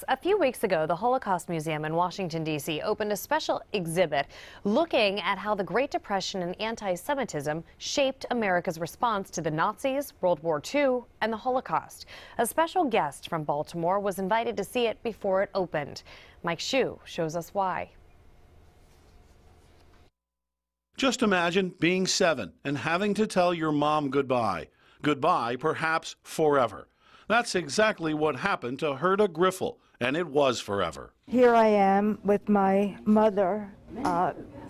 A few weeks ago, the Holocaust Museum in Washington, D.C. opened a special exhibit looking at how the Great Depression and anti-Semitism shaped America's response to the Nazis, World War II, and the Holocaust. A special guest from Baltimore was invited to see it before it opened. Mike Shue shows us why. Just imagine being 7 and having to tell your mom goodbye. Goodbye, perhaps forever. That's exactly what happened to Herta Griffel, and it was forever. Here I am with my mother.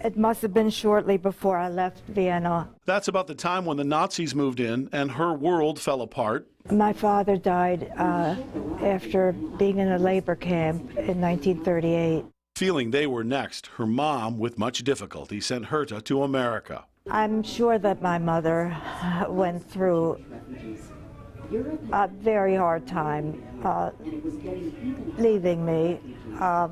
It must have been shortly before I left Vienna. That's about the time when the Nazis moved in and her world fell apart. My father died after being in a labor camp in 1938. Feeling they were next, her mom, with much difficulty, sent Herta to America. I'm sure that my mother went through a very hard time leaving me. I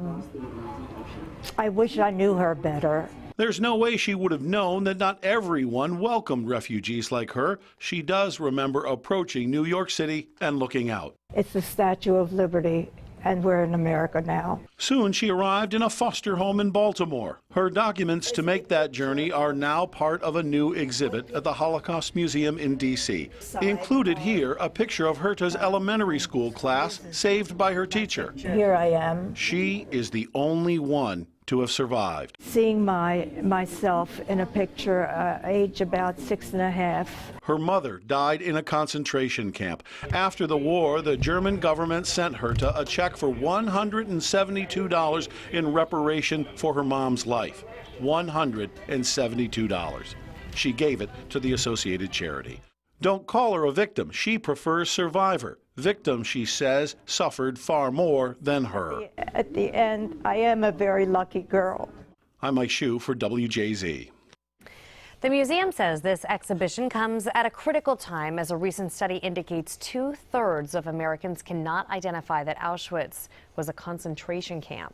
wish I knew her better. There's no way she would have known that not everyone welcomed refugees like her. She does remember approaching New York City and looking out. It's the Statue of Liberty, and we're in America now. Soon she arrived in a foster home in Baltimore. Her documents to make that journey are now part of a new exhibit at the Holocaust Museum in D.C. Included here a picture of Herta's elementary school class saved by her teacher. Here I am. She is the only one to have survived. Seeing myself in a picture, age about 6½. Her mother died in a concentration camp. After the war, the German government sent Herta a check for $172 in reparation for her mom's life. $172. She gave it to the Associated Charity. Don't call her a victim. She prefers survivor. Victim, she says, suffered far more than her. At the end, I am a very lucky girl. I'm Mike Shue for WJZ. The museum says this exhibition comes at a critical time as a recent study indicates 2/3 of Americans cannot identify that Auschwitz was a concentration camp.